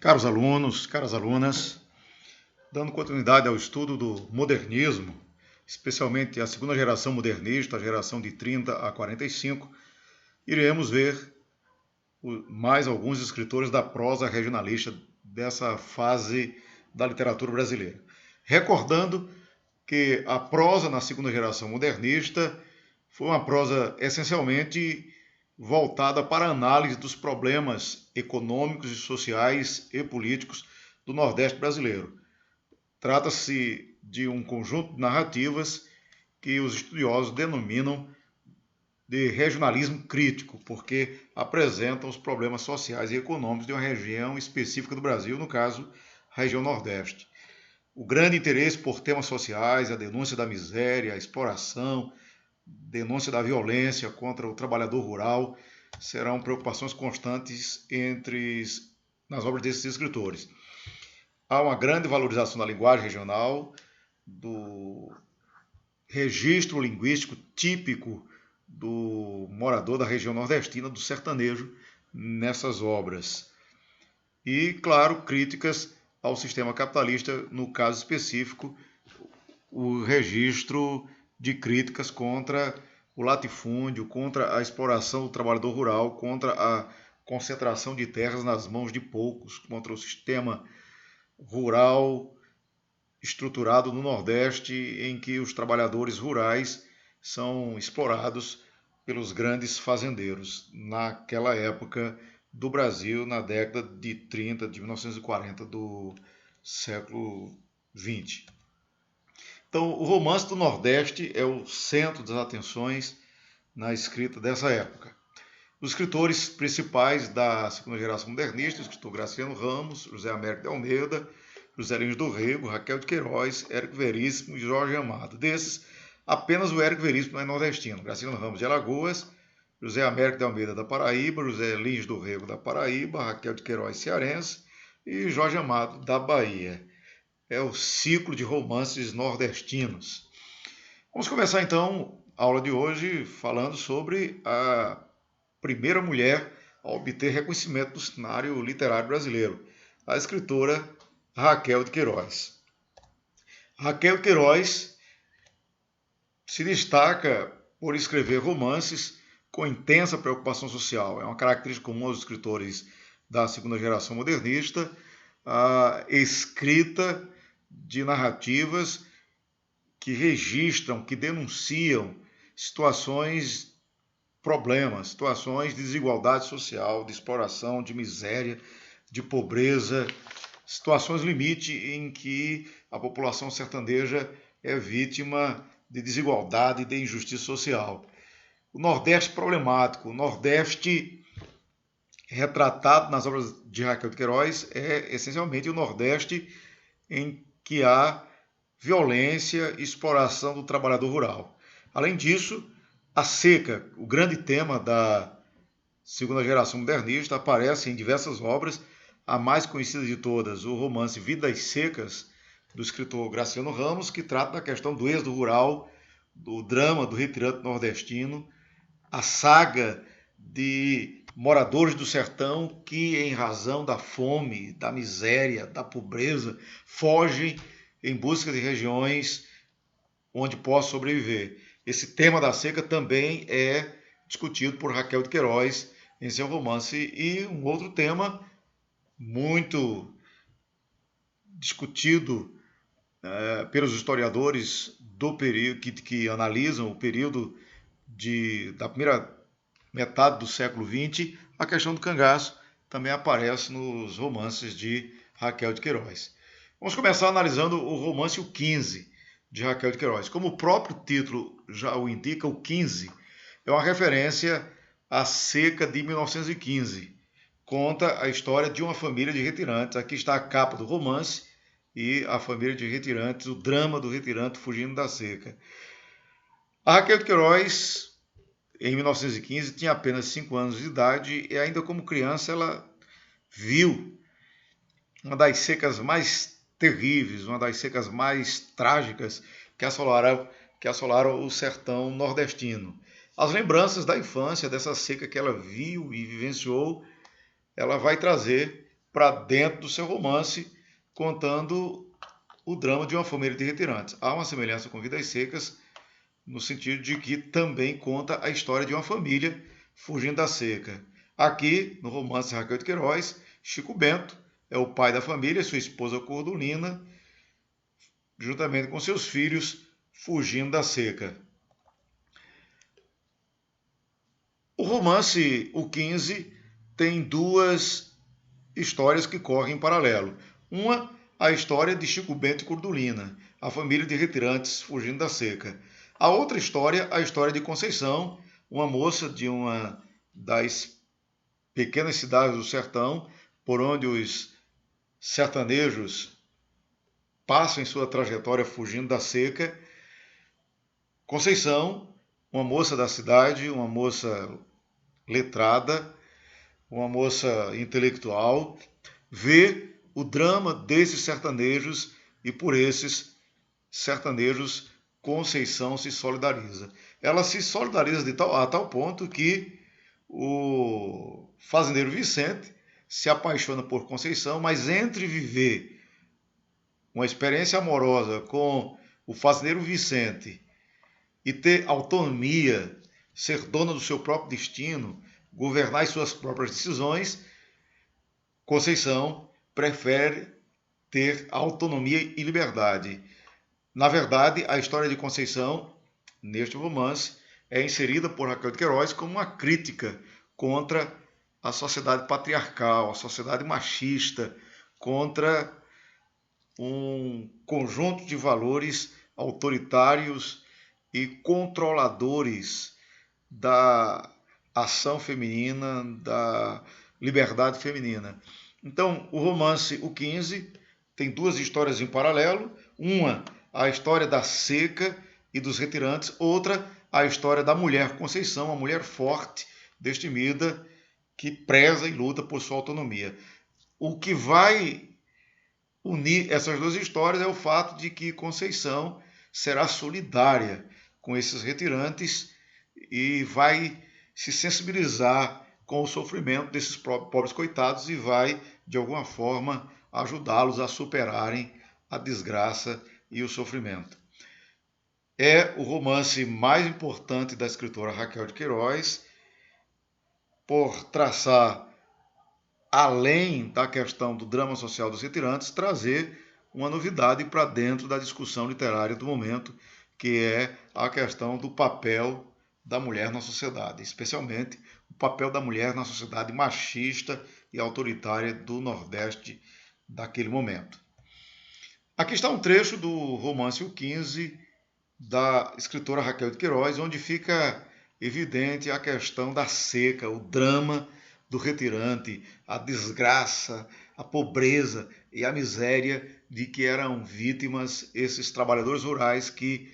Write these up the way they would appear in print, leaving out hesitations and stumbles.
Caros alunos, caras alunas, dando continuidade ao estudo do modernismo, especialmente a segunda geração modernista, a geração de 30 a 45, iremos ver mais alguns escritores da prosa regionalista dessa fase da literatura brasileira. Recordando que a prosa na segunda geração modernista foi uma prosa essencialmente voltada para a análise dos problemas econômicos e sociais e políticos do Nordeste brasileiro. Trata-se de um conjunto de narrativas que os estudiosos denominam de regionalismo crítico, porque apresentam os problemas sociais e econômicos de uma região específica do Brasil, no caso, a região Nordeste. O grande interesse por temas sociais, a denúncia da miséria, a exploração, denúncia da violência contra o trabalhador rural, serão preocupações constantes nas obras desses escritores. Há uma grande valorização da linguagem regional, do registro linguístico típico do morador da região nordestina, do sertanejo, nessas obras. E, claro, críticas ao sistema capitalista, no caso específico, o registro de críticas contra o latifúndio, contra a exploração do trabalhador rural, contra a concentração de terras nas mãos de poucos, contra o sistema rural estruturado no Nordeste, em que os trabalhadores rurais são explorados pelos grandes fazendeiros naquela época do Brasil, na década de 30, de 1940 do século XX. Então, o romance do Nordeste é o centro das atenções na escrita dessa época. Os escritores principais da segunda geração modernista, o escritor Graciliano Ramos, José Américo de Almeida, José Lins do Rego, Raquel de Queiroz, Érico Veríssimo e Jorge Amado. Desses, apenas o Érico Veríssimo é nordestino. Graciliano Ramos de Alagoas, José Américo de Almeida da Paraíba, José Lins do Rego da Paraíba, Raquel de Queiroz cearense e Jorge Amado da Bahia. É o ciclo de romances nordestinos. Vamos começar então a aula de hoje falando sobre a primeira mulher a obter reconhecimento do cenário literário brasileiro, a escritora Raquel de Queiroz. Raquel de Queiroz se destaca por escrever romances com intensa preocupação social. É uma característica comum aos escritores da segunda geração modernista, a escrita de narrativas que registram, que denunciam situações, problemas, situações de desigualdade social, de exploração, de miséria, de pobreza, situações limite em que a população sertaneja é vítima de desigualdade e de injustiça social. O Nordeste problemático, o Nordeste retratado nas obras de Raquel de Queiroz é essencialmente o Nordeste em que há violência e exploração do trabalhador rural. Além disso, a seca, o grande tema da segunda geração modernista, aparece em diversas obras, a mais conhecida de todas, o romance Vidas Secas, do escritor Graciliano Ramos, que trata da questão do êxodo rural, do drama do retirante nordestino, a saga de moradores do sertão que, em razão da fome, da miséria, da pobreza, fogem em busca de regiões onde possam sobreviver. Esse tema da seca também é discutido por Raquel de Queiroz em seu romance. E um outro tema muito discutido pelos historiadores do período que analisam o período da primeira metade do século XX, a questão do cangaço também aparece nos romances de Raquel de Queiroz. Vamos começar analisando o romance O 15, de Raquel de Queiroz. Como o próprio título já o indica, o 15 é uma referência à seca de 1915. Conta a história de uma família de retirantes. Aqui está a capa do romance e a família de retirantes, o drama do retirante fugindo da seca. A Raquel de Queiroz, em 1915, tinha apenas 5 anos de idade e ainda como criança ela viu uma das secas mais terríveis, uma das secas mais trágicas que assolaram o sertão nordestino. As lembranças da infância, dessa seca que ela viu e vivenciou, ela vai trazer para dentro do seu romance, contando o drama de uma família de retirantes. Há uma semelhança com Vidas Secas, no sentido de que também conta a história de uma família fugindo da seca. Aqui, no romance Raquel de Queiroz, Chico Bento é o pai da família, sua esposa Cordulina, juntamente com seus filhos, fugindo da seca. O romance O 15 tem duas histórias que correm em paralelo. Uma, a história de Chico Bento e Cordulina, a família de retirantes fugindo da seca. A outra história, a história de Conceição, uma moça de uma das pequenas cidades do sertão, por onde os sertanejos passam em sua trajetória fugindo da seca. Conceição, uma moça da cidade, uma moça letrada, uma moça intelectual, vê o drama desses sertanejos e por esses sertanejos Conceição se solidariza. Ela se solidariza a tal ponto que o fazendeiro Vicente se apaixona por Conceição, mas entre viver uma experiência amorosa com o fazendeiro Vicente e ter autonomia, ser dona do seu próprio destino, governar as suas próprias decisões, Conceição prefere ter autonomia e liberdade. Na verdade, a história de Conceição, neste romance, é inserida por Raquel de Queiroz como uma crítica contra a sociedade patriarcal, a sociedade machista, contra um conjunto de valores autoritários e controladores da ação feminina, da liberdade feminina. Então, o romance O 15 tem duas histórias em paralelo. Uma, a história da seca e dos retirantes. Outra, a história da mulher Conceição, uma mulher forte, destemida, que preza e luta por sua autonomia. O que vai unir essas duas histórias é o fato de que Conceição será solidária com esses retirantes e vai se sensibilizar com o sofrimento desses pobres coitados e vai, de alguma forma, ajudá-los a superarem a desgraça e o sofrimento. É o romance mais importante da escritora Raquel de Queiroz, por traçar, além da questão do drama social dos retirantes, trazer uma novidade para dentro da discussão literária do momento, que é a questão do papel da mulher na sociedade, especialmente o papel da mulher na sociedade machista e autoritária do Nordeste daquele momento. Aqui está um trecho do romance O 15, da escritora Raquel de Queiroz, onde fica evidente a questão da seca, o drama do retirante, a desgraça, a pobreza e a miséria de que eram vítimas esses trabalhadores rurais que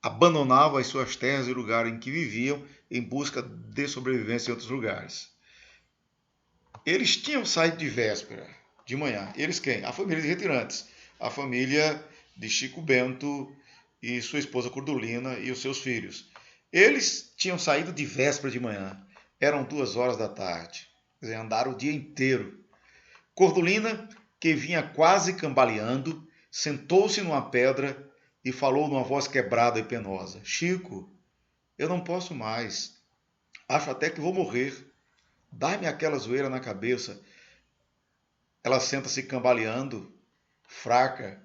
abandonavam as suas terras e o lugar em que viviam em busca de sobrevivência em outros lugares. Eles tinham saído de véspera, de manhã. Eles quem? A família de retirantes. A família de Chico Bento e sua esposa Cordulina e os seus filhos. Eles tinham saído de véspera de manhã. Eram 2 horas da tarde. Quer dizer, andaram o dia inteiro. Cordulina, que vinha quase cambaleando, sentou-se numa pedra e falou numa voz quebrada e penosa: Chico, eu não posso mais. Acho até que vou morrer. Dá-me aquela zoeira na cabeça. Ela senta-se cambaleando, fraca,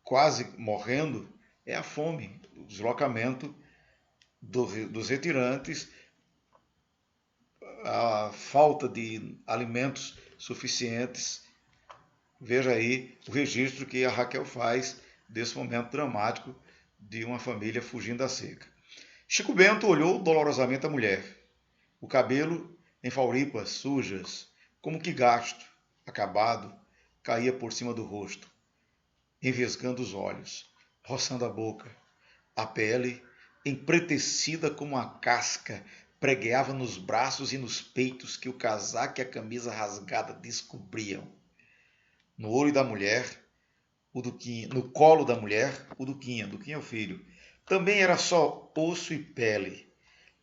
quase morrendo. É a fome, o deslocamento dos retirantes, a falta de alimentos suficientes. Veja aí o registro que a Raquel faz desse momento dramático de uma família fugindo da seca. Chico Bento olhou dolorosamente a mulher. O cabelo em fauripas sujas, como que gasto, acabado, caía por cima do rosto, envesgando os olhos, roçando a boca. A pele, empretecida como uma casca, pregueava nos braços e nos peitos que o casaco e a camisa rasgada descobriam. No olho da mulher, o Duquinha, no colo da mulher, o Duquinha é o filho. Também era só osso e pele.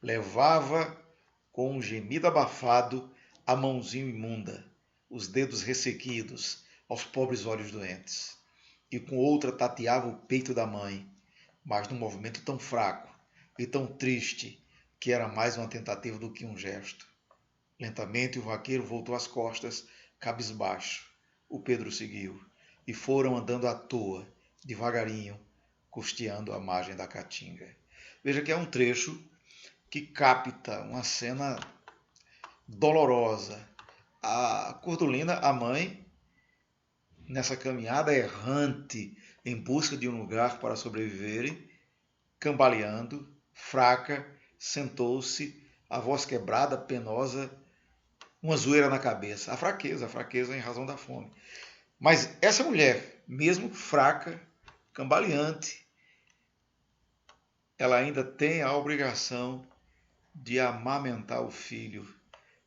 Levava, com um gemido abafado, a mãozinha imunda. os dedos ressequidos aos pobres olhos doentes, e com outra tateava o peito da mãe, mas num movimento tão fraco e tão triste que era mais uma tentativa do que um gesto. Lentamente o vaqueiro voltou as costas, cabisbaixo. O Pedro seguiu, e foram andando à toa, devagarinho, costeando a margem da Caatinga. Veja que é um trecho que capta uma cena dolorosa. A Cordulina, a mãe, nessa caminhada errante em busca de um lugar para sobreviverem, cambaleando, fraca, sentou-se, a voz quebrada, penosa, uma zoeira na cabeça. A fraqueza em razão da fome. Mas essa mulher, mesmo fraca, cambaleante, ela ainda tem a obrigação de amamentar o filho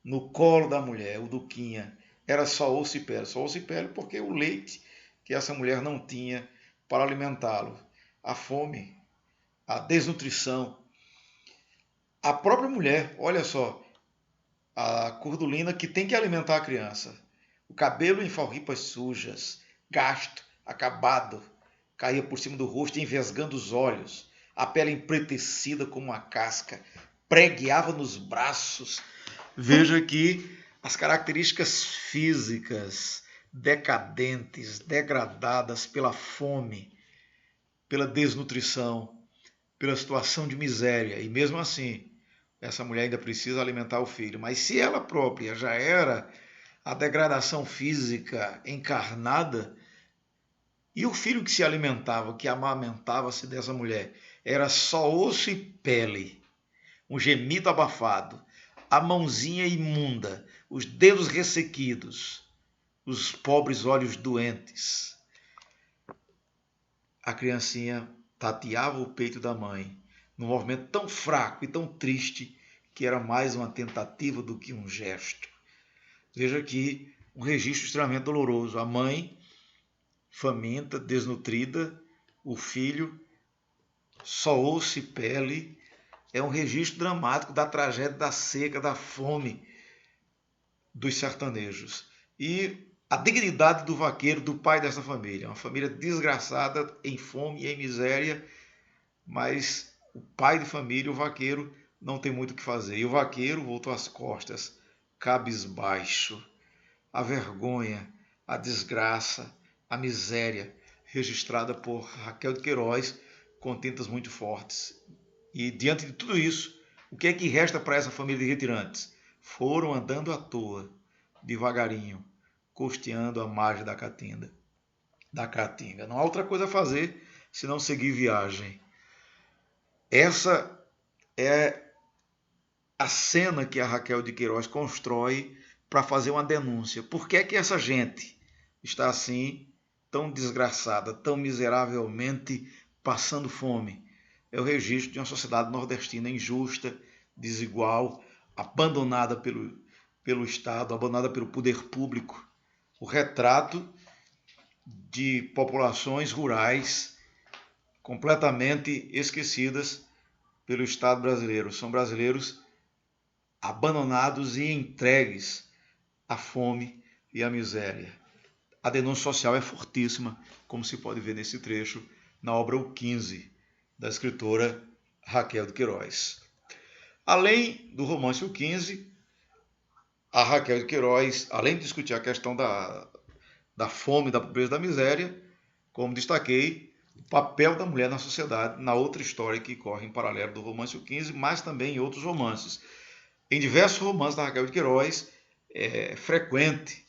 no colo da mulher, o Duquinha. Era só osso e pele, porque o leite que essa mulher não tinha para alimentá-lo. A fome, a desnutrição. A própria mulher, olha só, a Cordulina que tem que alimentar a criança. O cabelo em farripas sujas, gasto, acabado, caía por cima do rosto, envesgando os olhos. A pele empretecida como uma casca, pregueava nos braços. Veja aqui as características físicas decadentes, degradadas pela fome, pela desnutrição, pela situação de miséria. E mesmo assim, essa mulher ainda precisa alimentar o filho. Mas se ela própria já era a degradação física encarnada, e o filho que se alimentava, que amamentava-se dessa mulher, era só osso e pele, um gemido abafado, a mãozinha imunda, os dedos ressequidos, os pobres olhos doentes. A criancinha tateava o peito da mãe, num movimento tão fraco e tão triste que era mais uma tentativa do que um gesto. Veja aqui um registro extremamente doloroso. A mãe, faminta, desnutrida, o filho, só osso e pele. É um registro dramático da tragédia da seca, da fome dos sertanejos. E a dignidade do vaqueiro, do pai dessa família. Uma família desgraçada, em fome e em miséria, mas o pai de família, o vaqueiro, não tem muito o que fazer. E o vaqueiro voltou às costas, cabisbaixo. A vergonha, a desgraça, a miséria, registrada por Raquel de Queiroz, com tintas muito fortes. E diante de tudo isso, o que é que resta para essa família de retirantes? Foram andando à toa, devagarinho, costeando a margem da Caatinga. Não há outra coisa a fazer senão seguir viagem. Essa é a cena que a Raquel de Queiroz constrói para fazer uma denúncia. Por que é que essa gente está assim, tão desgraçada, tão miseravelmente passando fome? É o registro de uma sociedade nordestina injusta, desigual, abandonada pelo Estado, abandonada pelo poder público. O retrato de populações rurais completamente esquecidas pelo Estado brasileiro. São brasileiros abandonados e entregues à fome e à miséria. A denúncia social é fortíssima, como se pode ver nesse trecho, na obra O 15, da escritora Raquel de Queiroz. Além do romance O 15, a Raquel de Queiroz, além de discutir a questão da fome, da pobreza e da miséria, como destaquei, o papel da mulher na sociedade, na outra história que corre em paralelo do romance O 15, mas também em outros romances. Em diversos romances da Raquel de Queiroz, é frequente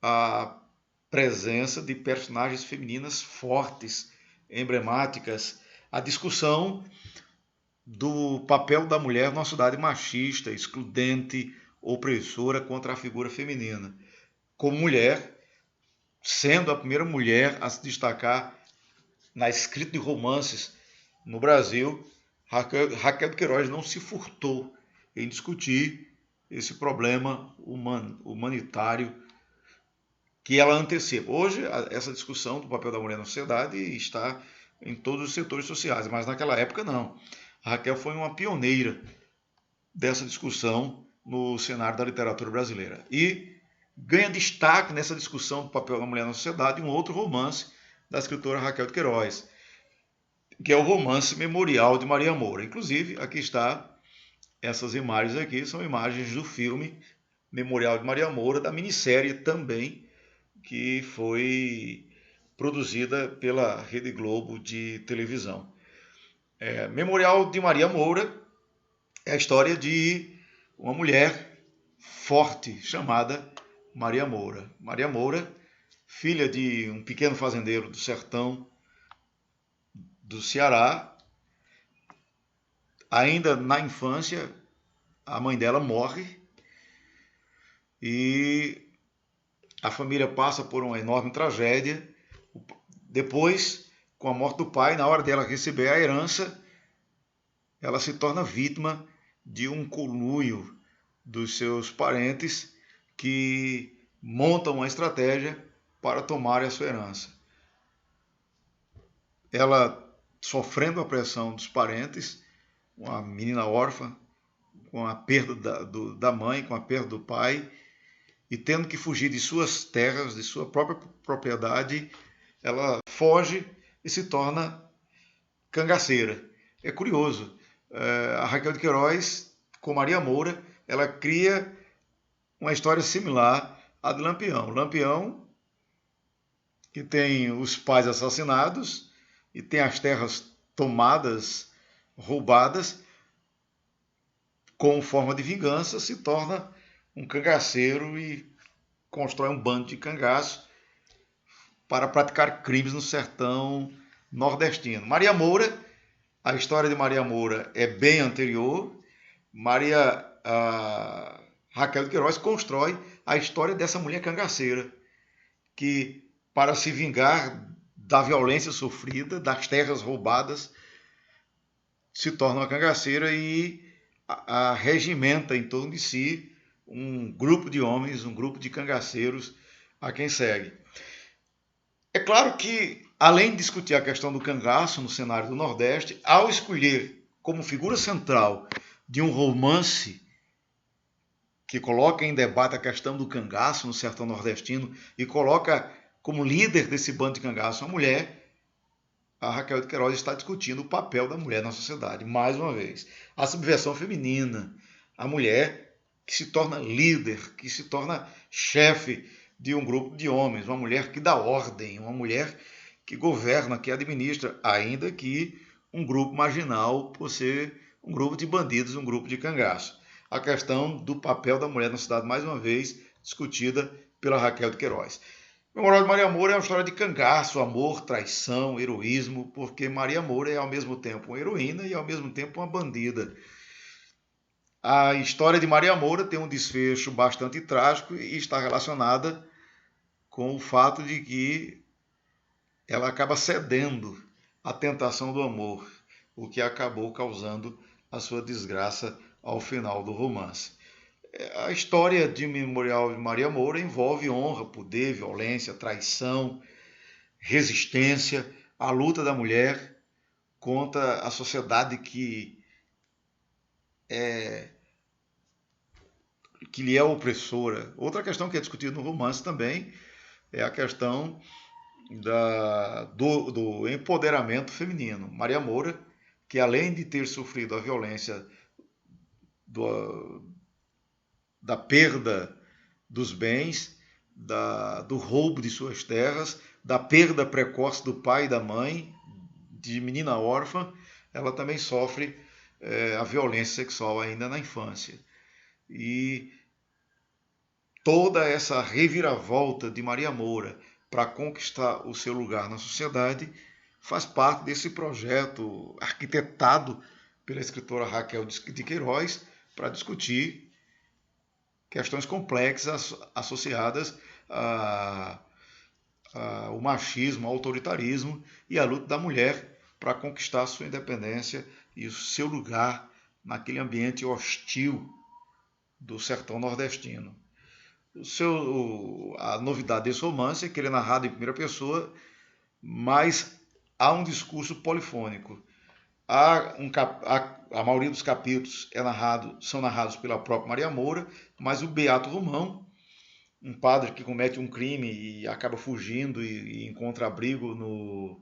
a presença de personagens femininas fortes, emblemáticas, a discussão do papel da mulher numa sociedade machista, excludente, opressora contra a figura feminina. Como mulher, sendo a primeira mulher a se destacar na escrita de romances no Brasil, Raquel de Queiroz não se furtou em discutir esse problema humanitário que ela antecipa. Hoje, essa discussão do papel da mulher na sociedade está em todos os setores sociais, mas naquela época não. A Raquel foi uma pioneira dessa discussão no cenário da literatura brasileira. E ganha destaque nessa discussão do papel da mulher na sociedade um outro romance da escritora Raquel de Queiroz, que é o romance Memorial de Maria Moura. Inclusive, aqui está, essas imagens aqui são imagens do filme Memorial de Maria Moura, da minissérie também, que foi produzida pela Rede Globo de televisão. Memorial de Maria Moura é a história de uma mulher forte chamada Maria Moura. Maria Moura, filha de um pequeno fazendeiro do sertão do Ceará. Ainda na infância, a mãe dela morre e a família passa por uma enorme tragédia. Depois, com a morte do pai, na hora dela receber a herança, ela se torna vítima de um conluio dos seus parentes que montam uma estratégia para tomar a sua herança. Ela, sofrendo a pressão dos parentes, uma menina órfã, com a perda da mãe, com a perda do pai, e tendo que fugir de suas terras, de sua própria propriedade, ela foge e se torna cangaceira. É curioso, a Raquel de Queiroz, com Maria Moura, ela cria uma história similar à de Lampião. Lampião, que tem os pais assassinados e tem as terras tomadas, roubadas, com forma de vingança, se torna um cangaceiro e constrói um bando de cangaços para praticar crimes no sertão nordestino. Maria Moura, a história de Maria Moura é bem anterior. Raquel de Queiroz constrói a história dessa mulher cangaceira, que, para se vingar da violência sofrida, das terras roubadas, se torna uma cangaceira e regimenta em torno de si um grupo de homens, um grupo de cangaceiros a quem segue. É claro que, além de discutir a questão do cangaço no cenário do Nordeste, ao escolher como figura central de um romance que coloca em debate a questão do cangaço no sertão nordestino e coloca como líder desse bando de cangaço uma mulher, a Raquel de Queiroz está discutindo o papel da mulher na sociedade, mais uma vez. A subversão feminina, a mulher que se torna líder, que se torna chefe de um grupo de homens, uma mulher que dá ordem, uma mulher que governa, que administra, ainda que um grupo marginal por ser um grupo de bandidos, um grupo de cangaço. A questão do papel da mulher na sociedade, mais uma vez, discutida pela Raquel de Queiroz. Memorial de Maria Moura é uma história de cangaço, amor, traição, heroísmo, porque Maria Moura é ao mesmo tempo uma heroína e ao mesmo tempo uma bandida. A história de Maria Moura tem um desfecho bastante trágico e está relacionada com o fato de que ela acaba cedendo à tentação do amor, o que acabou causando a sua desgraça ao final do romance. A história de Memorial de Maria Moura envolve honra, poder, violência, traição, resistência, a luta da mulher contra a sociedade que lhe é opressora. Outra questão que é discutida no romance também é a questão do empoderamento feminino. Maria Moura, que além de ter sofrido a violência da perda dos bens, do roubo de suas terras, da perda precoce do pai e da mãe, de menina órfã, ela também sofre a violência sexual ainda na infância. E toda essa reviravolta de Maria Moura para conquistar o seu lugar na sociedade faz parte desse projeto arquitetado pela escritora Raquel de Queiroz para discutir questões complexas associadas ao machismo, ao autoritarismo e à luta da mulher para conquistar sua independência e o seu lugar naquele ambiente hostil do sertão nordestino. A novidade desse romance é que ele é narrado em primeira pessoa, mas há um discurso polifônico. A maioria dos capítulos são narrados pela própria Maria Moura, mas o Beato Romão um padre que comete um crime e acaba fugindo e encontra abrigo no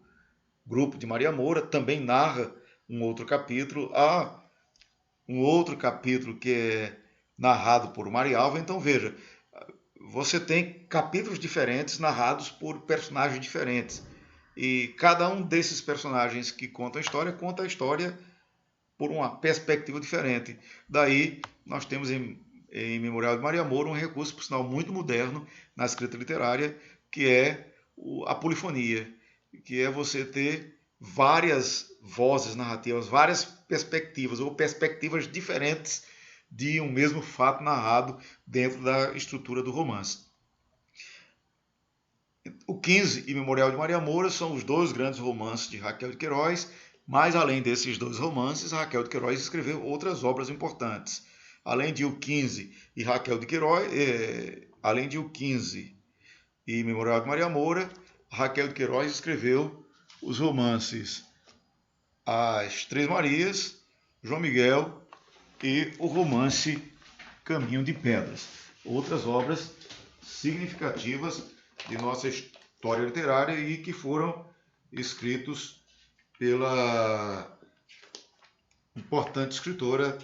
grupo de Maria Moura, também narra um outro capítulo. Há um outro capítulo que é narrado por Marialva. Então veja, você tem capítulos diferentes narrados por personagens diferentes. E cada um desses personagens que conta a história por uma perspectiva diferente. Daí nós temos em Memorial de Maria Moura um recurso, por sinal, muito moderno na escrita literária, que é a polifonia, que é você ter várias vozes narrativas, várias perspectivas, ou perspectivas diferentes de um mesmo fato narrado dentro da estrutura do romance. O 15 e Memorial de Maria Moura são os dois grandes romances de Raquel de Queiroz, mas além desses dois romances, Raquel de Queiroz escreveu outras obras importantes. Além de O 15 e Raquel de Queiroz, além de O 15 e Memorial de Maria Moura, Raquel de Queiroz escreveu os romances As Três Marias, João Miguel e o romance Caminho de Pedras. Outras obras significativas de nossa história literária e que foram escritos pela importante escritora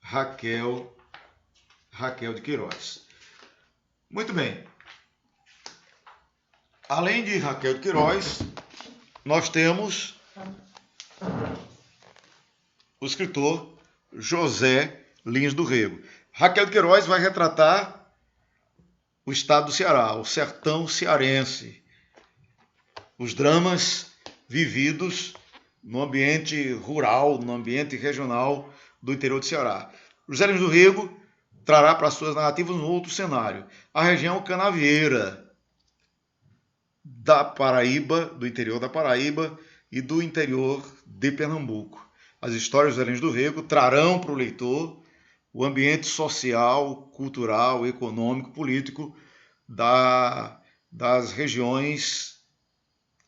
Raquel de Queiroz. Muito bem. Além de Raquel de Queiroz, nós temos o escritor José Lins do Rego. Raquel de Queiroz vai retratar o estado do Ceará, o sertão cearense, os dramas vividos no ambiente rural, no ambiente regional do interior do Ceará. José Lins do Rego trará para suas narrativas um outro cenário, a região canavieira da Paraíba, do interior da Paraíba e do interior de Pernambuco. As histórias de José Lins do Rego trarão para o leitor o ambiente social, cultural, econômico, político das regiões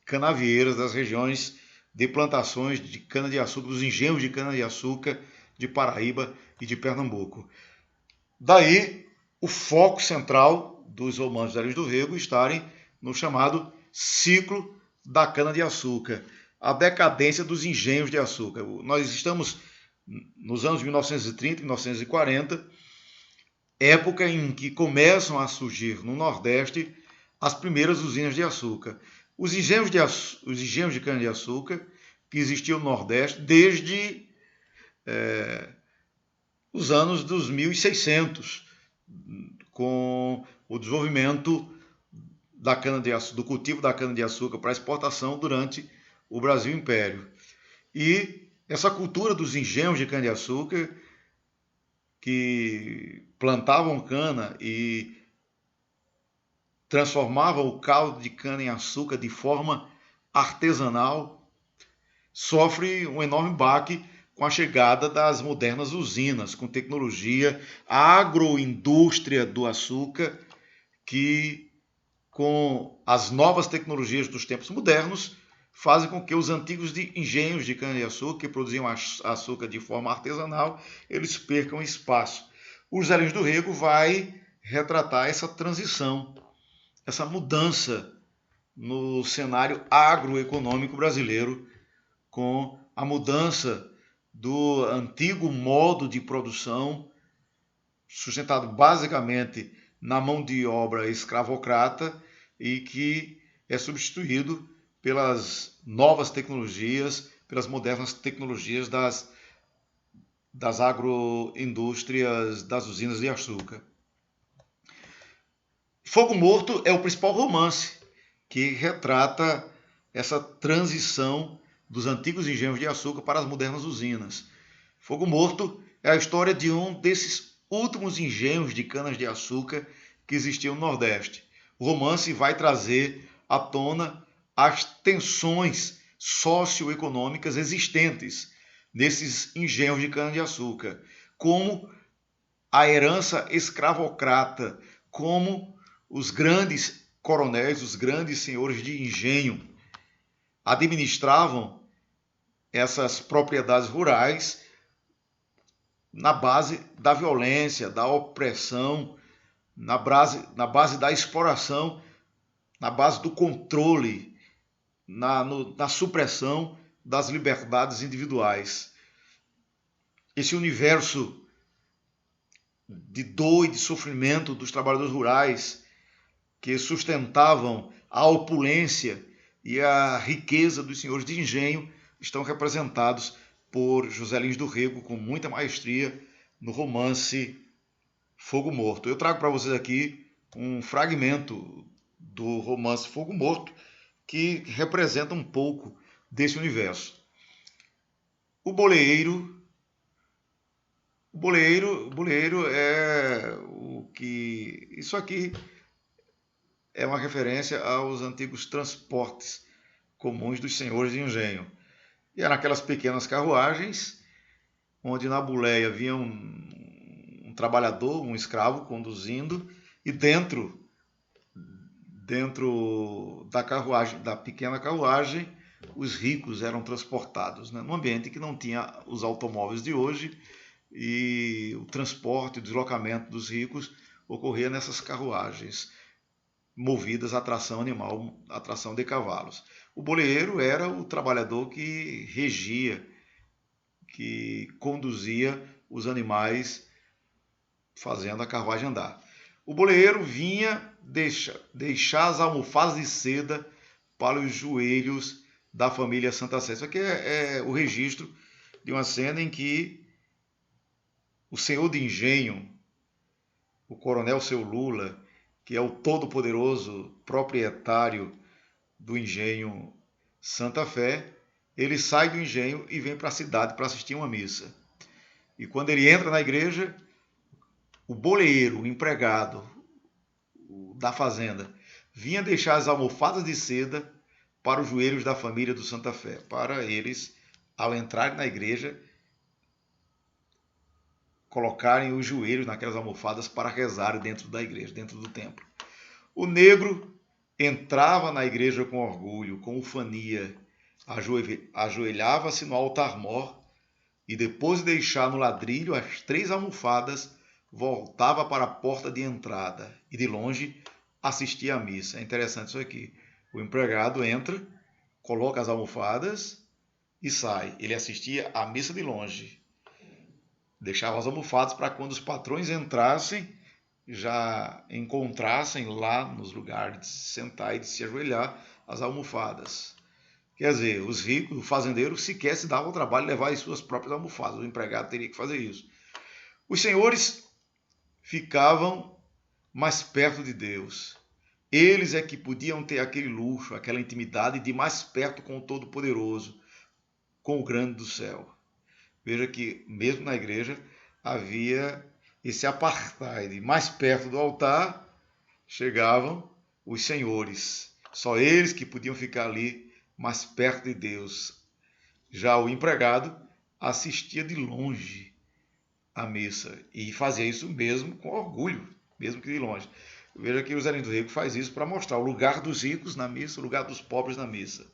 canavieiras, das regiões de plantações de cana-de-açúcar, dos engenhos de cana-de-açúcar de Paraíba e de Pernambuco. Daí, o foco central dos romances de José Lins do Rego estarem no chamado ciclo da cana-de-açúcar, a decadência dos engenhos de açúcar. Nós estamos nos anos 1930 e 1940, época em que começam a surgir no Nordeste as primeiras usinas de açúcar. Os engenhos de cana-de-açúcar que existiam no Nordeste desde os anos dos 1600, com o desenvolvimento da cana-de-açúcar, do cultivo da cana-de-açúcar para exportação durante o Brasil Império. E essa cultura dos engenhos de cana-de-açúcar, que plantavam cana e transformavam o caldo de cana em açúcar de forma artesanal, sofre um enorme baque com a chegada das modernas usinas, com tecnologia, a agroindústria do açúcar, que com as novas tecnologias dos tempos modernos, fazem com que os antigos engenhos de cana-de-açúcar, que produziam açúcar de forma artesanal, eles percam espaço. O José Lins do Rego vai retratar essa transição, essa mudança no cenário agroeconômico brasileiro, com a mudança do antigo modo de produção, sustentado basicamente na mão de obra escravocrata, e que é substituído pelas novas tecnologias, pelas modernas tecnologias das agroindústrias, das usinas de açúcar. Fogo Morto é o principal romance que retrata essa transição dos antigos engenhos de açúcar para as modernas usinas. Fogo Morto é a história de um desses últimos engenhos de canas de açúcar que existiam no Nordeste. O romance vai trazer à tona as tensões socioeconômicas existentes nesses engenhos de cana-de-açúcar, como a herança escravocrata, como os grandes coronéis, os grandes senhores de engenho administravam essas propriedades rurais na base da violência, da opressão, na base da exploração, na base do controle, na supressão das liberdades individuais. Esse universo de dor e de sofrimento dos trabalhadores rurais que sustentavam a opulência e a riqueza dos senhores de engenho estão representados por José Lins do Rego com muita maestria no romance Fogo Morto. Eu trago para vocês aqui um fragmento do romance Fogo Morto que representa um pouco desse universo. O boleeiro é o que... Isso aqui é uma referência aos antigos transportes comuns dos senhores de engenho. E eram aquelas pequenas carruagens, onde na boleia havia um trabalhador, um escravo conduzindo, e dentro da carruagem, da pequena carruagem, os ricos eram transportados, né? Num ambiente que não tinha os automóveis de hoje, e o transporte, o deslocamento dos ricos ocorria nessas carruagens, movidas a tração animal, a tração de cavalos. O boleeiro era o trabalhador que regia, que conduzia os animais fazendo a carruagem andar. O boleeiro vinha deixar as almofadas de seda para os joelhos da família Santa Sé. Isso aqui é o registro de uma cena em que o senhor de engenho, o coronel Seu Lula, que é o todo-poderoso proprietário do engenho Santa Fé, ele sai do engenho e vem para a cidade para assistir uma missa. E quando ele entra na igreja, o boleeiro, o empregado da fazenda, vinha deixar as almofadas de seda para os joelhos da família do Santa Fé, para eles, ao entrarem na igreja, colocarem os joelhos naquelas almofadas para rezarem dentro da igreja, dentro do templo. O negro entrava na igreja com orgulho, com ufania, ajoelhava-se no altar-mor e depois de deixar no ladrilho as 3 almofadas, voltava para a porta de entrada e de longe assistia à missa. É interessante isso aqui. O empregado entra, coloca as almofadas e sai. Ele assistia à missa de longe. Deixava as almofadas para quando os patrões entrassem, já encontrassem lá nos lugares de se sentar e de se ajoelhar as almofadas. Quer dizer, os ricos, o fazendeiro, sequer se dava o trabalho de levar as suas próprias almofadas. O empregado teria que fazer isso. Os senhores ficavam mais perto de Deus. Eles é que podiam ter aquele luxo, aquela intimidade de mais perto com o Todo-Poderoso, com o Grande do Céu. Veja que, mesmo na igreja, havia esse apartheid. Mais perto do altar chegavam os senhores. Só eles que podiam ficar ali mais perto de Deus. Já o empregado assistia de longe à missa e fazia isso mesmo com orgulho, mesmo que de longe. Veja que o José Lins do Rego faz isso para mostrar o lugar dos ricos na missa, o lugar dos pobres na missa.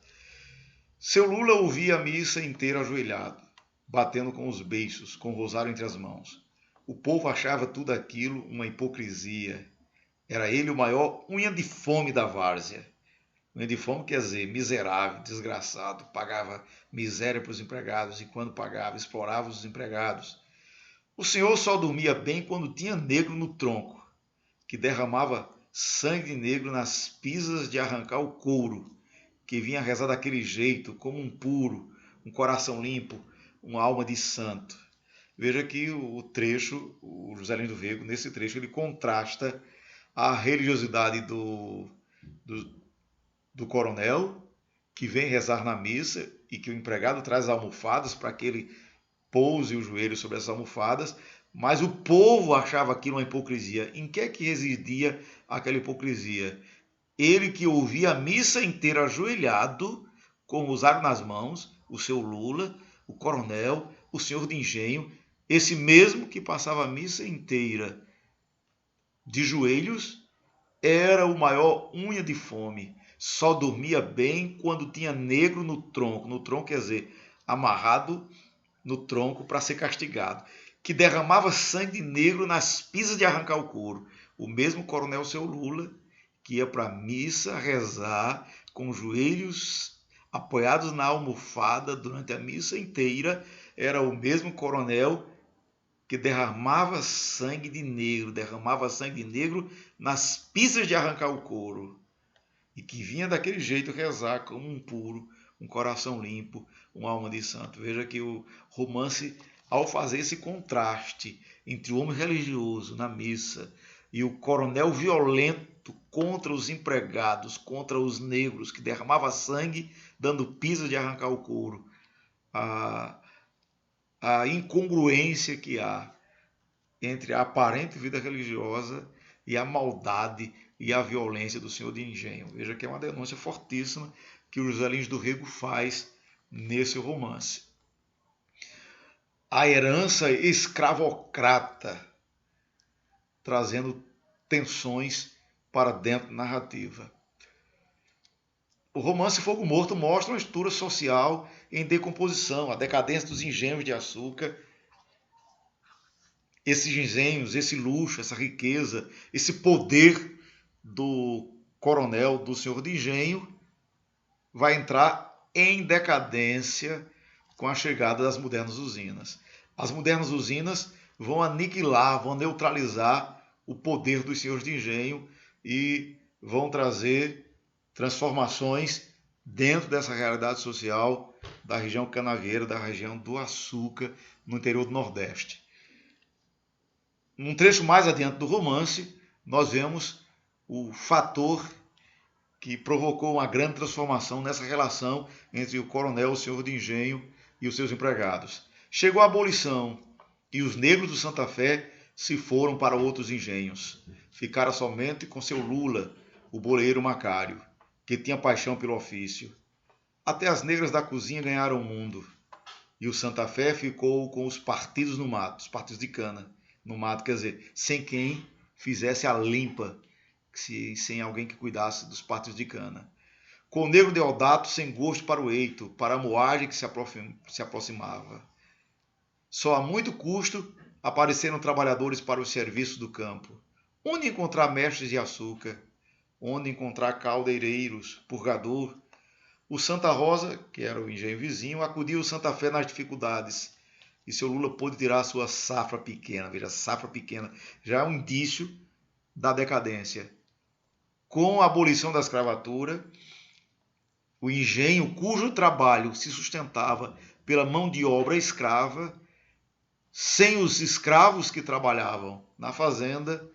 Seu Lula ouvia a missa inteira ajoelhado, batendo com os beiços, com o rosário entre as mãos. O povo achava tudo aquilo uma hipocrisia. Era ele o maior unha de fome da várzea. Unha de fome quer dizer miserável, desgraçado, pagava miséria para os empregados e quando pagava, explorava os empregados. O senhor só dormia bem quando tinha negro no tronco, que derramava sangue de negro nas pisas de arrancar o couro, que vinha rezar daquele jeito, como um puro, um coração limpo, uma alma de santo. Veja que o trecho, o José Lins do Rego, nesse trecho, ele contrasta a religiosidade do coronel, que vem rezar na missa e que o empregado traz almofadas para que ele pouse o joelho sobre essas almofadas, mas o povo achava aquilo uma hipocrisia. Em que é que residia aquela hipocrisia? Ele que ouvia a missa inteira ajoelhado, com o rosário nas mãos, o seu Lula, o coronel, o senhor de engenho, esse mesmo que passava a missa inteira de joelhos, era o maior unha de fome. Só dormia bem quando tinha negro no tronco. No tronco quer dizer amarrado no tronco para ser castigado. Que derramava sangue de negro nas pisas de arrancar o couro. o mesmo coronel seu Lula, que ia para a missa rezar com os joelhos apoiados na almofada durante a missa inteira, era o mesmo coronel que derramava sangue de negro nas pisas de arrancar o couro, e que vinha daquele jeito rezar como um puro, um coração limpo, uma alma de santo. Veja que o romance, ao fazer esse contraste entre o homem religioso na missa e o coronel violento contra os empregados, contra os negros, que derramava sangue dando pisas de arrancar o couro, a incongruência que há entre a aparente vida religiosa e a maldade e a violência do senhor de engenho. Veja que é uma denúncia fortíssima que o José Lins do Rego faz nesse romance. A herança escravocrata, trazendo tensões para dentro da narrativa. O romance Fogo Morto mostra uma estrutura social em decomposição, a decadência dos engenhos de açúcar. Esses engenhos, esse luxo, essa riqueza, esse poder do coronel, do senhor de engenho, vai entrar em decadência com a chegada das modernas usinas. As modernas usinas vão aniquilar, vão neutralizar o poder dos senhores de engenho e vão trazer transformações dentro dessa realidade social da região canavieira, da região do açúcar, no interior do Nordeste. Num trecho mais adiante do romance, nós vemos o fator que provocou uma grande transformação nessa relação entre o coronel, o senhor de engenho e os seus empregados. Chegou a abolição e os negros do Santa Fé se foram para outros engenhos. Ficaram somente com seu Lula, o boleiro Macário, que tinha paixão pelo ofício. Até as negras da cozinha ganharam o mundo. E o Santa Fé ficou com os partidos no mato, os partidos de cana no mato, quer dizer, sem quem fizesse a limpa, sem alguém que cuidasse dos partidos de cana. Com o negro Deodato sem gosto para o eito, para a moagem que se aproximava. Só a muito custo apareceram trabalhadores para os serviços do campo. Onde encontrar mestres de açúcar? Onde encontrar caldeireiros, purgador? O Santa Rosa, que era o engenho vizinho, acudiu ao Santa Fé nas dificuldades. E seu Lula pôde tirar a sua safra pequena. Veja, safra pequena já é um indício da decadência. Com a abolição da escravatura, o engenho cujo trabalho se sustentava pela mão de obra escrava, sem os escravos que trabalhavam na fazenda,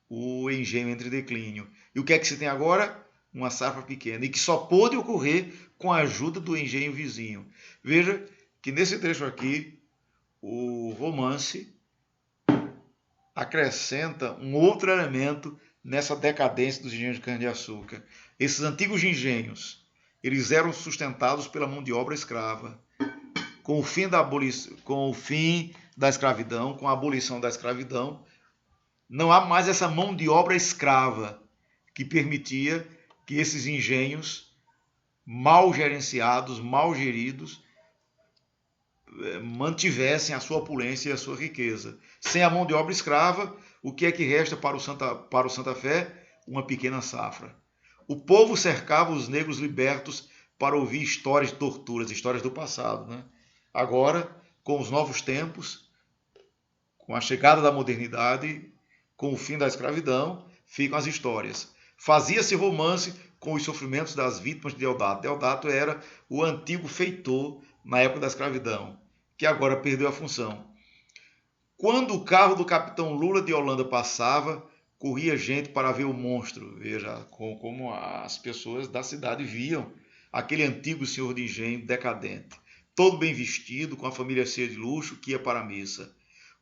o engenho entra em declínio. E o que é que se tem agora? Uma safra pequena, e que só pôde ocorrer com a ajuda do engenho vizinho. Veja que nesse trecho aqui, o romance acrescenta um outro elemento nessa decadência dos engenhos de cana-de-açúcar. Esses antigos engenhos, eles eram sustentados pela mão de obra escrava. Com o fim da escravidão, com a abolição da escravidão, não há mais essa mão de obra escrava que permitia que esses engenhos mal gerenciados, mal geridos, mantivessem a sua opulência e a sua riqueza. Sem a mão de obra escrava, o que é que resta para o Santa Fé? Uma pequena safra. O povo cercava os negros libertos para ouvir histórias de torturas, histórias do passado, né? Agora, com os novos tempos, com a chegada da modernidade, com o fim da escravidão, ficam as histórias. Fazia-se romance com os sofrimentos das vítimas de Deodato. Deodato era o antigo feitor na época da escravidão, que agora perdeu a função. Quando o carro do capitão Lula de Holanda passava, corria gente para ver o monstro. Veja como as pessoas da cidade viam aquele antigo senhor de engenho decadente, todo bem vestido, com a família cheia de luxo, que ia para a missa.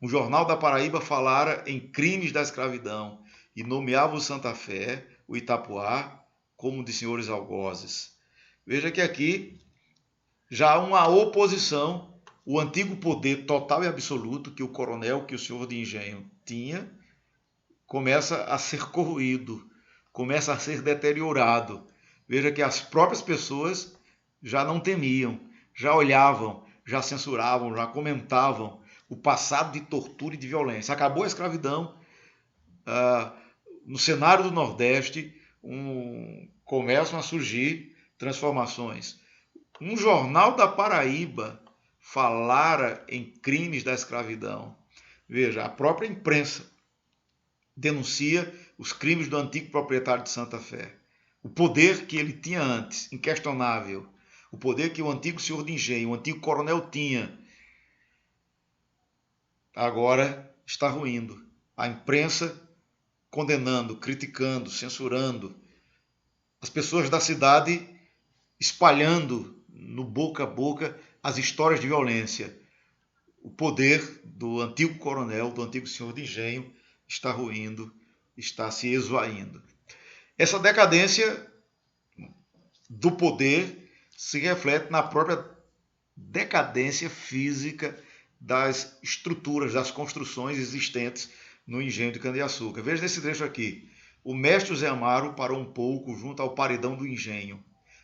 Um jornal da Paraíba falara em crimes da escravidão e nomeava o Santa Fé, o Itapuá, como de senhores algozes. Veja que aqui já há uma oposição, o antigo poder total e absoluto que o coronel, que o senhor de engenho tinha, começa a ser corroído, começa a ser deteriorado. Veja que as próprias pessoas já não temiam, já olhavam, já censuravam, já comentavam o passado de tortura e de violência. Acabou a escravidão, no cenário do Nordeste, começam a surgir transformações. Um jornal da Paraíba falara em crimes da escravidão. Veja, a própria imprensa denuncia os crimes do antigo proprietário de Santa Fé. O poder que ele tinha antes, inquestionável. O poder que o antigo senhor de engenho, o antigo coronel tinha, agora está ruindo. A imprensa condenando, criticando, censurando. As pessoas da cidade espalhando no boca a boca as histórias de violência. O poder do antigo coronel, do antigo senhor de engenho, está ruindo, está se esvaindo. Essa decadência do poder se reflete na própria decadência física das estruturas, das construções existentes no engenho de cana-de-açúcar. Veja nesse trecho aqui. O mestre Zé Amaro parou um pouco junto ao paredão do engenho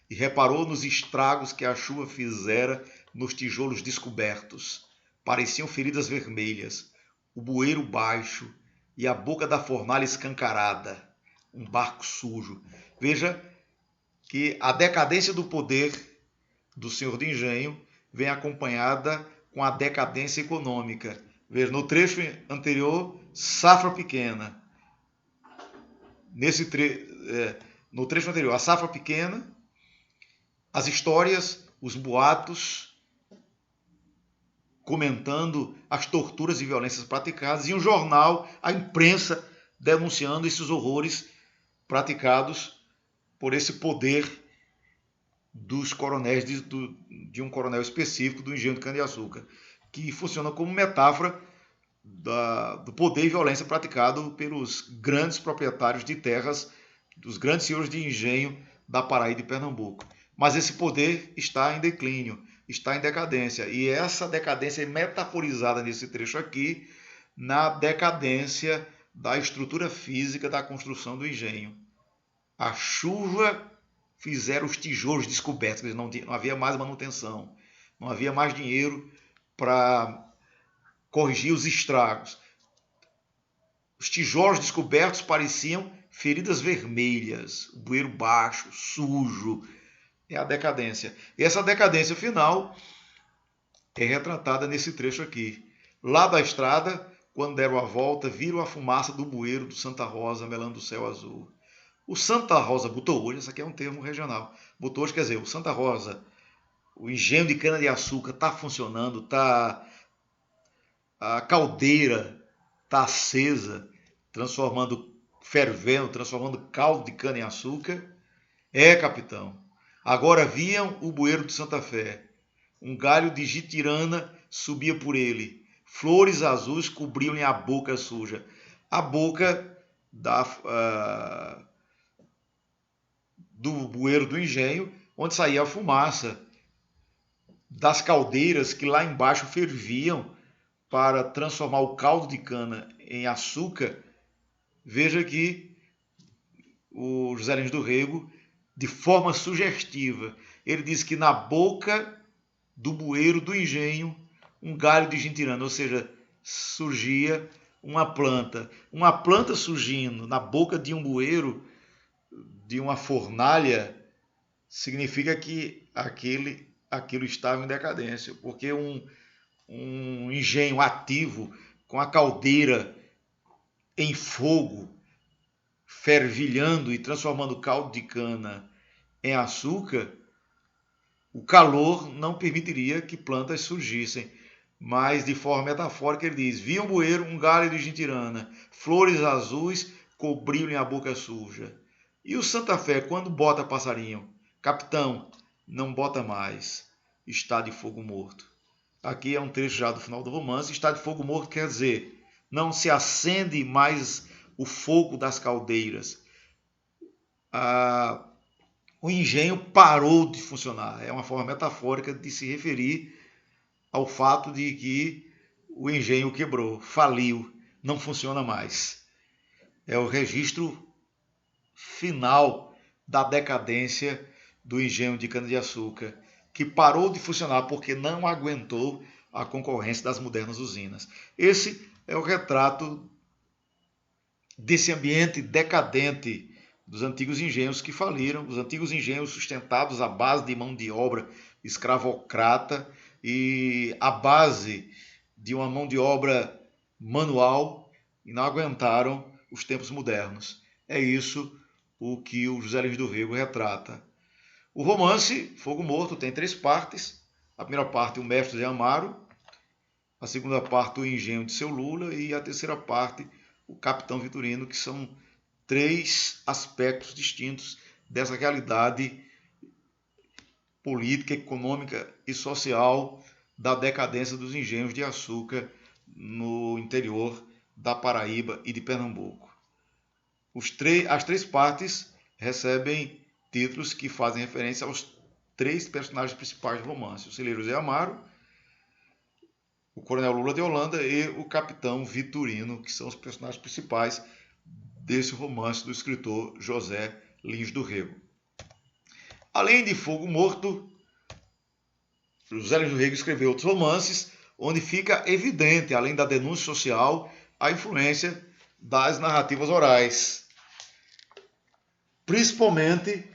e reparou nos estragos que a chuva fizera nos tijolos descobertos. Pareciam feridas vermelhas, o bueiro baixo e a boca da fornalha escancarada, um barco sujo. Veja que a decadência do poder do senhor de engenho vem acompanhada com a decadência econômica. Veja, no trecho anterior, safra pequena. No trecho anterior, a safra pequena, as histórias, os boatos, comentando as torturas e violências praticadas, e um jornal, a imprensa, denunciando esses horrores praticados por esse poder dos coronéis, de um coronel específico do engenho de cana-de-açúcar, que funciona como metáfora do poder e violência praticado pelos grandes proprietários de terras, dos grandes senhores de engenho da Paraíba e de Pernambuco. Mas esse poder está em declínio, está em decadência, e essa decadência é metaforizada nesse trecho aqui, na decadência da estrutura física da construção do engenho. A chuva fizeram os tijolos descobertos, não havia mais manutenção, não havia mais dinheiro para corrigir os estragos. Os tijolos descobertos pareciam feridas vermelhas, o bueiro baixo, sujo. É a decadência. E essa decadência final é retratada nesse trecho aqui. Lá da estrada, quando deram a volta, viram a fumaça do bueiro do Santa Rosa melando o céu azul. O Santa Rosa botou hoje, isso aqui é um termo regional, botou hoje, quer dizer, o Santa Rosa, o engenho de cana-de-açúcar está funcionando, a caldeira está acesa, fervendo, transformando caldo de cana-de-açúcar. É, capitão. Agora viam o bueiro de Santa Fé. Um galho de jitirana subia por ele. Flores azuis cobriam-lhe a boca suja. A boca do bueiro do engenho, onde saía a fumaça das caldeiras que lá embaixo ferviam para transformar o caldo de cana em açúcar. Veja que o José Lins do Rego, de forma sugestiva, ele diz que na boca do bueiro do engenho, um galho de jitirana, ou seja, surgia uma planta surgindo na boca de um bueiro, de uma fornalha, significa que aquilo estava em decadência, porque um engenho ativo, com a caldeira em fogo, fervilhando e transformando caldo de cana em açúcar, o calor não permitiria que plantas surgissem. Mas, de forma metafórica, ele diz: via um bueiro, um galho de jitirana, flores azuis cobriam-lhe a boca suja. E o Santa Fé, quando bota passarinho? Capitão, não bota mais, está de fogo morto. Aqui é um trecho já do final do romance. Está de fogo morto quer dizer, não se acende mais o fogo das caldeiras. O engenho parou de funcionar. É uma forma metafórica de se referir ao fato de que o engenho quebrou, faliu, não funciona mais. É o registro final da decadência do engenho de cana-de-açúcar, que parou de funcionar porque não aguentou a concorrência das modernas usinas. Esse é o retrato desse ambiente decadente dos antigos engenhos que faliram, os antigos engenhos sustentados à base de mão de obra escravocrata e à base de uma mão de obra manual, e não aguentaram os tempos modernos. É isso o que o José Lins do Rego retrata. O romance Fogo Morto tem 3 partes. A primeira parte, o Mestre de Amaro. A segunda parte, o Engenho de Seu Lula. E a terceira parte, o Capitão Vitorino, que são 3 aspectos distintos dessa realidade política, econômica e social da decadência dos engenhos de açúcar no interior da Paraíba e de Pernambuco. As 3 partes recebem títulos que fazem referência aos 3 personagens principais do romance: o celeiro Zé Amaro, o coronel Lula de Holanda e o capitão Vitorino, que são os personagens principais desse romance do escritor José Lins do Rego. Além de Fogo Morto, José Lins do Rego escreveu outros romances onde fica evidente, além da denúncia social, a influência das narrativas orais, principalmente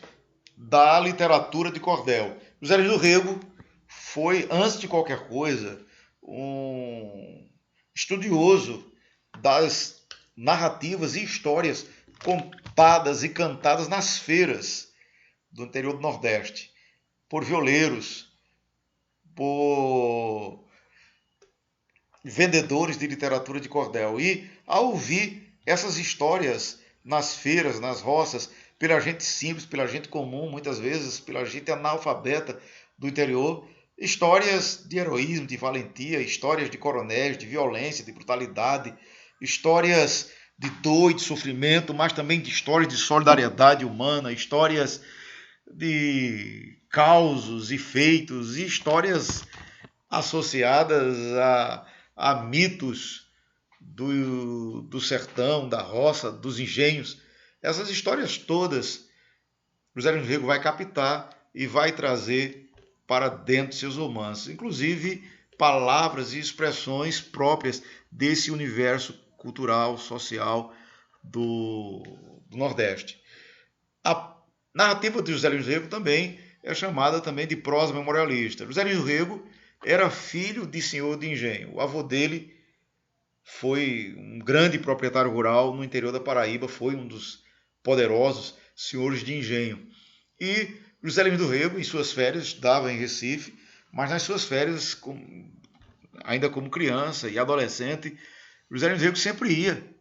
da literatura de cordel. José Lins do Rego foi, antes de qualquer coisa, um estudioso das narrativas e histórias contadas e cantadas nas feiras do interior do Nordeste, por violeiros, por vendedores de literatura de cordel. E ao ouvir essas histórias nas feiras, nas roças, pela gente simples, pela gente comum, muitas vezes pela gente analfabeta do interior, histórias de heroísmo, de valentia, histórias de coronéis, de violência, de brutalidade, histórias de dor e de sofrimento, mas também de histórias de solidariedade humana, histórias de causos e feitos, e histórias associadas a mitos do sertão, da roça, dos engenhos. Essas histórias todas, José Lins do Rego vai captar e vai trazer para dentro de seus romances, inclusive palavras e expressões próprias desse universo cultural, social do Nordeste. A narrativa de José Lins do Rego também é chamada também de prosa memorialista. José Lins do Rego era filho de senhor de engenho. O avô dele foi um grande proprietário rural no interior da Paraíba, foi um dos poderosos senhores de engenho. E José Lins do Rego, em suas férias, estudava em Recife, mas nas suas férias, ainda como criança e adolescente, José Lins do Rego sempre ia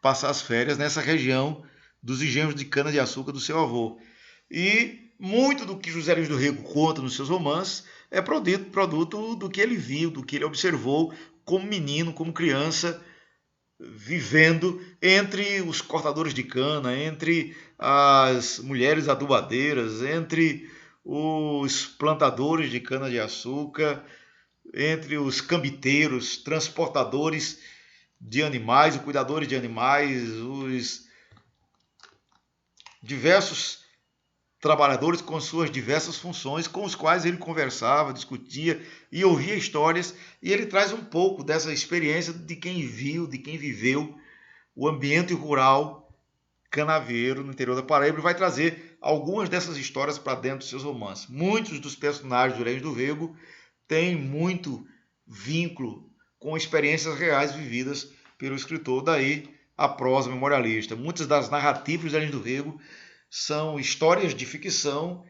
passar as férias nessa região dos engenhos de cana-de-açúcar do seu avô. E muito do que José Lins do Rego conta nos seus romances é produto do que ele viu, do que ele observou como menino, como criança, vivendo entre os cortadores de cana, entre as mulheres adubadeiras, entre os plantadores de cana-de-açúcar, entre os cambiteiros, transportadores de animais, os cuidadores de animais, os diversos trabalhadores com suas diversas funções, com os quais ele conversava, discutia e ouvia histórias, e ele traz um pouco dessa experiência de quem viu, de quem viveu o ambiente rural canaveiro no interior da Paraíba, e vai trazer algumas dessas histórias para dentro dos seus romances. Muitos dos personagens do Lins do Rego têm muito vínculo com experiências reais vividas pelo escritor, daí a prosa memorialista. Muitas das narrativas do Lins do Rego são histórias de ficção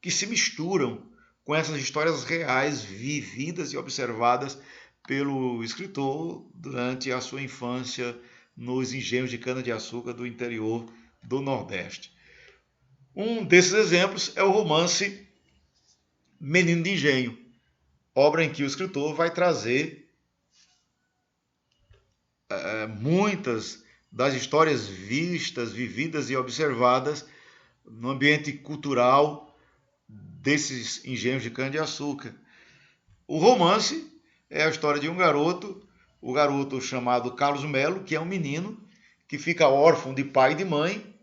que se misturam com essas histórias reais, vividas e observadas pelo escritor durante a sua infância nos engenhos de cana-de-açúcar do interior do Nordeste. Um desses exemplos é o romance Menino de Engenho, obra em que o escritor vai trazer muitas das histórias vistas, vividas e observadas no ambiente cultural desses engenhos de cana-de-açúcar. O romance é a história de um garoto, o garoto chamado Carlos Melo, que é um menino que fica órfão de pai e de mãe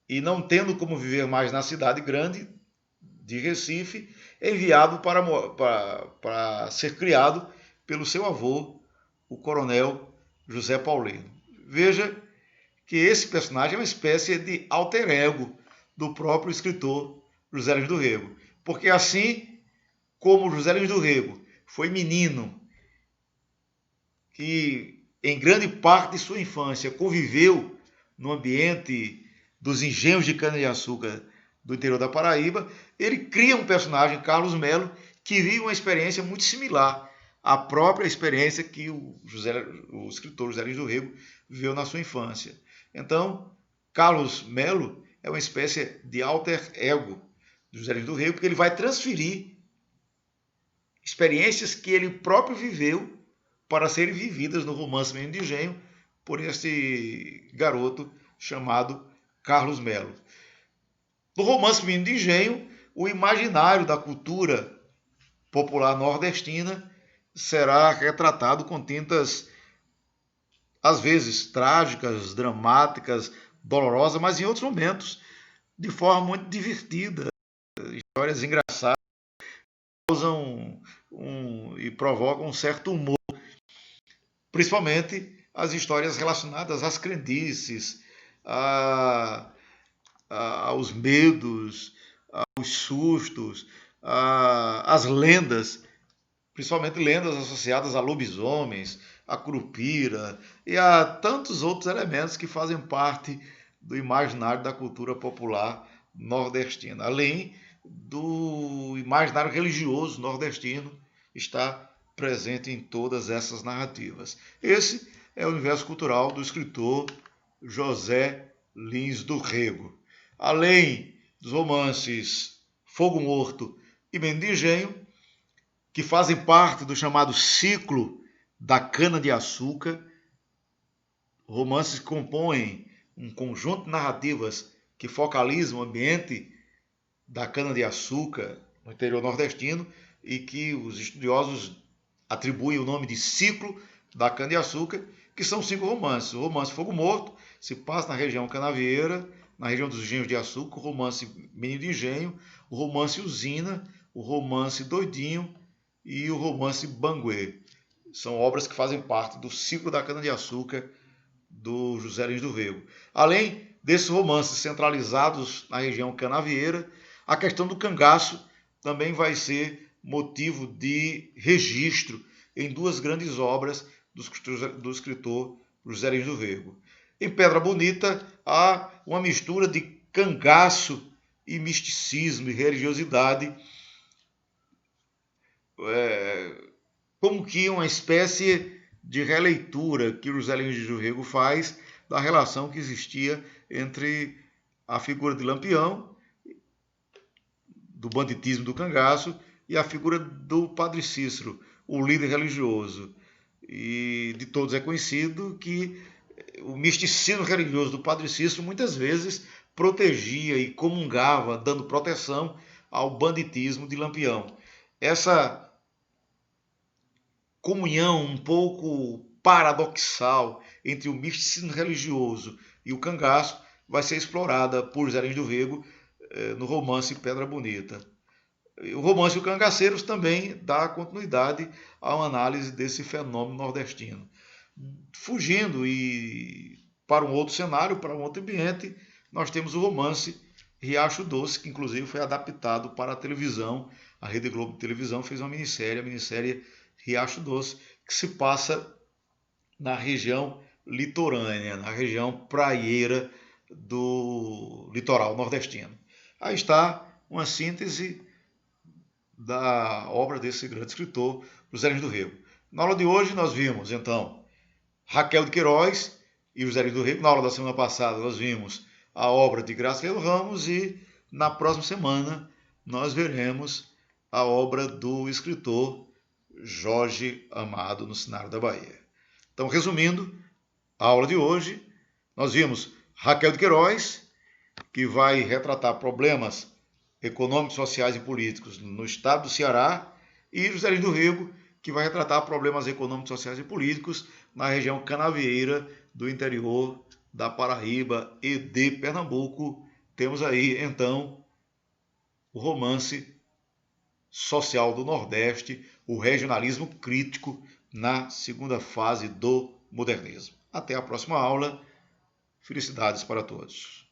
e, não tendo como viver mais na cidade grande de Recife, é enviado para ser criado pelo seu avô, o coronel José Paulino. Veja que esse personagem é uma espécie de alter ego do próprio escritor José Lins do Rego. Porque assim como José Lins do Rego foi menino que em grande parte de sua infância conviveu no ambiente dos engenhos de cana-de-açúcar do interior da Paraíba, ele cria um personagem, Carlos Melo, que vive uma experiência muito similar à própria experiência que o escritor José Lins do Rego viveu na sua infância. Então, Carlos Melo é uma espécie de alter ego de José Lins do Rego, porque ele vai transferir experiências que ele próprio viveu para serem vividas no romance Menino de Engenho por esse garoto chamado Carlos Melo. No romance Menino de Engenho, o imaginário da cultura popular nordestina será retratado com tintas, às vezes, trágicas, dramáticas, dolorosas, mas em outros momentos, de forma muito divertida. Histórias engraçadas causam e provocam um certo humor, principalmente as histórias relacionadas às crendices, aos medos, aos sustos, às lendas, principalmente lendas associadas a lobisomens, a curupira e a tantos outros elementos que fazem parte do imaginário da cultura popular nordestina. Além do imaginário religioso nordestino, está presente em todas essas narrativas. Esse é o universo cultural do escritor José Lins do Rego. Além dos romances Fogo Morto e Menino de Engenho, que fazem parte do chamado ciclo da cana-de-açúcar, romances que compõem um conjunto de narrativas que focalizam o ambiente da cana-de-açúcar no interior nordestino e que os estudiosos atribuem o nome de ciclo da cana-de-açúcar, que são 5 romances. O romance Fogo Morto se passa na região canavieira, na região dos engenhos de açúcar, o romance Menino de Engenho, o romance Usina, o romance Doidinho e o romance Banguê. São obras que fazem parte do ciclo da cana-de-açúcar do José Lins do Rego. Além desses romances centralizados na região canavieira, a questão do cangaço também vai ser motivo de registro em 2 grandes obras do escritor José Lins do Rego. Em Pedra Bonita há uma mistura de cangaço e misticismo e religiosidade, como que uma espécie de releitura que José Lins do Rego faz da relação que existia entre a figura de Lampião, do banditismo do cangaço, e a figura do Padre Cícero, o líder religioso. E de todos é conhecido que o misticismo religioso do Padre Cícero muitas vezes protegia e comungava, dando proteção ao banditismo de Lampião. Essa comunhão um pouco paradoxal entre o misticismo religioso e o cangaço vai ser explorada por José Lins do Rego no romance Pedra Bonita. O romance O Cangaceiros também dá continuidade a uma análise desse fenômeno nordestino. Fugindo e para um outro cenário, para um outro ambiente, nós temos o romance Riacho Doce, que inclusive foi adaptado para a televisão. A Rede Globo de Televisão fez uma minissérie, a minissérie Riacho Doce, que se passa na região litorânea, na região praieira do litoral nordestino. Aí está uma síntese da obra desse grande escritor, José Lins do Rego. Na aula de hoje nós vimos, então, Raquel de Queiroz e José Lins do Rego. Na aula da semana passada nós vimos a obra de Graciliano Ramos e na próxima semana nós veremos a obra do escritor Jorge Amado no cenário da Bahia. Então, resumindo, a aula de hoje, nós vimos Raquel de Queiroz, que vai retratar problemas econômicos, sociais e políticos no estado do Ceará, e José Lins do Rego, que vai retratar problemas econômicos, sociais e políticos na região canavieira do interior da Paraíba e de Pernambuco. Temos aí, então, o romance social do Nordeste, o regionalismo crítico na segunda fase do modernismo. Até a próxima aula. Felicidades para todos.